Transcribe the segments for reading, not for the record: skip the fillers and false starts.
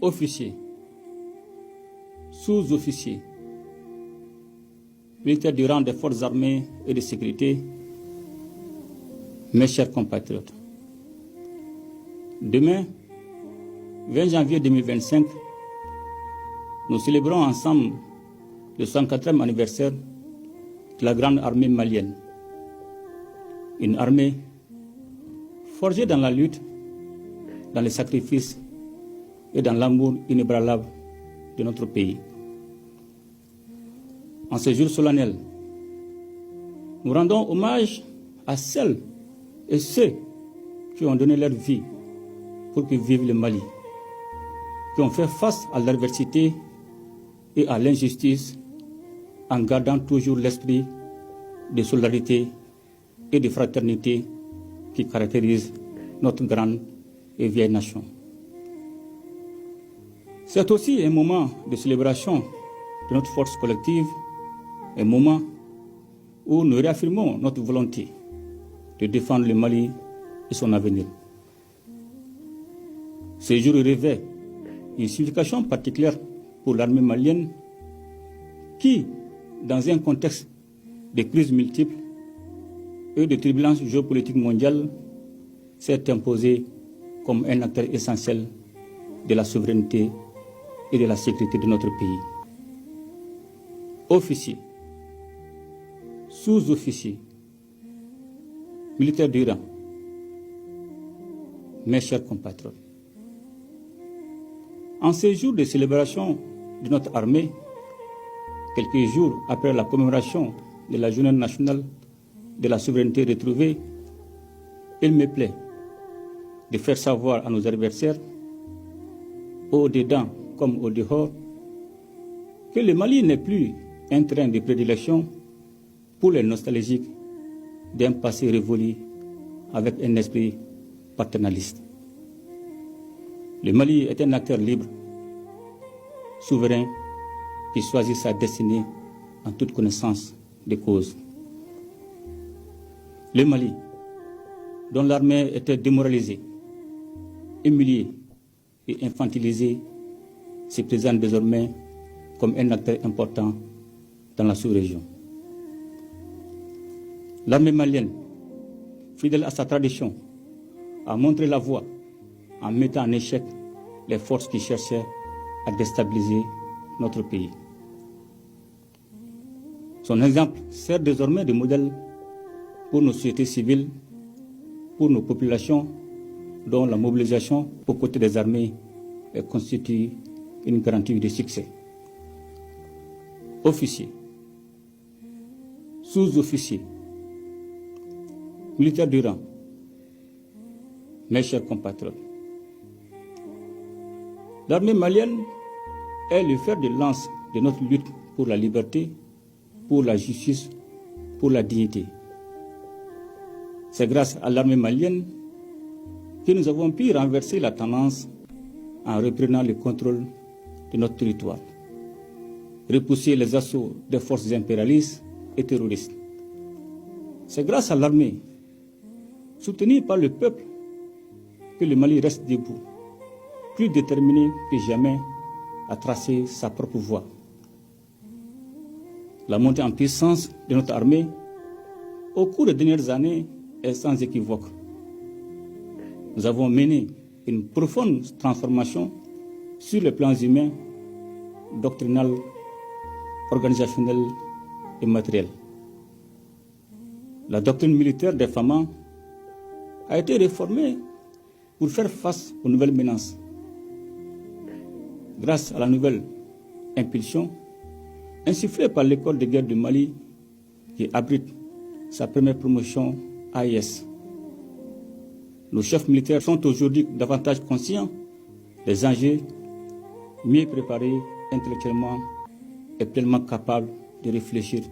officiers, sous-officiers, militaires du rang des forces armées et de sécurité, mes chers compatriotes. Demain, 20 janvier 2025, nous célébrons ensemble le 64e anniversaire de la grande armée malienne. Une armée forgée dans la lutte, dans les sacrifices et dans l'amour inébranlable de notre pays. En ce jour solennel, nous rendons hommage à celles et ceux qui ont donné leur vie pour que vive le Mali, qui ont fait face à l'adversité et à l'injustice en gardant toujours l'esprit de solidarité et de fraternité qui caractérise notre grande et vieille nation. C'est aussi un moment de célébration de notre force collective, un moment où nous réaffirmons notre volonté de défendre le Mali et son avenir. Ce jour revêt une signification particulière pour l'armée malienne qui, dans un contexte de crises multiples et de turbulences géopolitiques mondiales, s'est imposée comme un acteur essentiel de la souveraineté et de la sécurité de notre pays. Officiers, sous-officiers, militaires du rang, mes chers compatriotes, en ces jours de célébration de notre armée, quelques jours après la commémoration de la Journée nationale de la souveraineté retrouvée, il me plaît de faire savoir à nos adversaires, au-dedans comme au-dehors, que le Mali n'est plus un terrain de prédilection pour les nostalgiques d'un passé révolu avec un esprit paternaliste. Le Mali est un acteur libre, souverain, qui choisit sa destinée en toute connaissance des causes. Le Mali, dont l'armée était démoralisée, humiliée et infantilisée, se présente désormais comme un acteur important dans la sous-région. L'armée malienne, fidèle à sa tradition, a montré la voie en mettant en échec les forces qui cherchaient à déstabiliser notre pays. Son exemple sert désormais de modèle pour nos sociétés civiles, pour nos populations, dont la mobilisation aux côtés des armées constitue une garantie de succès. Officiers, sous-officiers, militaires du rang, mes chers compatriotes, l'armée malienne est le fer de lance de notre lutte pour la liberté, pour la justice, pour la dignité. C'est grâce à l'armée malienne que nous avons pu renverser la tendance en reprenant le contrôle de notre territoire, repousser les assauts des forces impérialistes et terroristes. C'est grâce à l'armée, soutenue par le peuple, que le Mali reste debout, plus déterminé que jamais à tracer sa propre voie. La montée en puissance de notre armée au cours des dernières années est sans équivoque. Nous avons mené une profonde transformation sur les plans humains, doctrinal, organisationnel et matériel. La doctrine militaire des FAMA a été réformée pour faire face aux nouvelles menaces. Grâce à la nouvelle impulsion insufflée par l'école de guerre du Mali, qui abrite sa première promotion AIS. Nos chefs militaires sont aujourd'hui davantage conscients des enjeux, mieux préparés intellectuellement et pleinement capables de réfléchir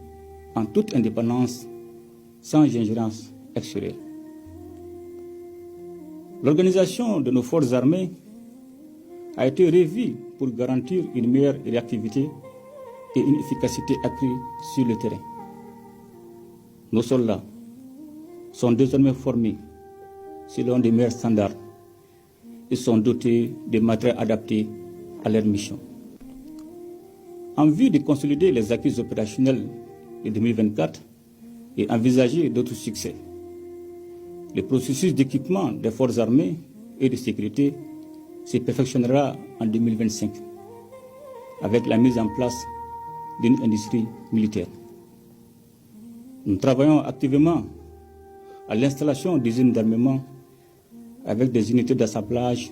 en toute indépendance, sans ingérence extérieure. L'organisation de nos forces armées a été revue pour garantir une meilleure réactivité et une efficacité accrue sur le terrain. Nos soldats sont désormais formés selon des meilleurs standards. Ils sont dotés de matériel adapté à leur mission. En vue de consolider les acquis opérationnels de 2024 et envisager d'autres succès, le processus d'équipement des forces armées et de sécurité se perfectionnera en 2025 avec la mise en place d'une industrie militaire. Nous travaillons activement à l'installation d'usines d'armement avec des unités d'assemblage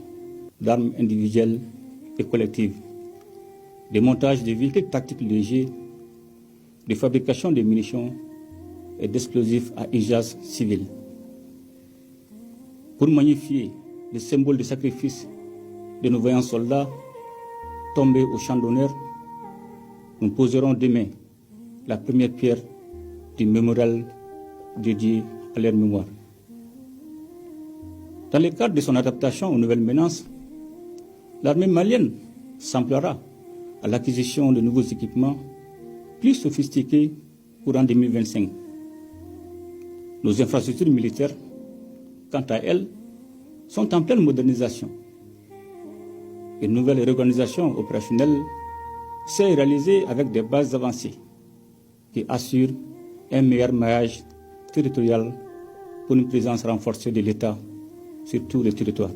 d'armes individuelles et collectives, de montage de véhicules tactiques légers, de fabrication de munitions et d'explosifs à usage civil. Pour magnifier le symbole de sacrifice de nos vaillants soldats tombés au champ d'honneur, nous poserons demain la première pierre du mémorial dédié à leur mémoire. Dans le cadre de son adaptation aux nouvelles menaces, l'armée malienne s'emploiera à l'acquisition de nouveaux équipements plus sophistiqués courant 2025. Nos infrastructures militaires, quant à elles, sont en pleine modernisation. Une nouvelle réorganisation opérationnelle s'est réalisée avec des bases avancées qui assurent un meilleur maillage territorial pour une présence renforcée de l'État sur tout le territoire.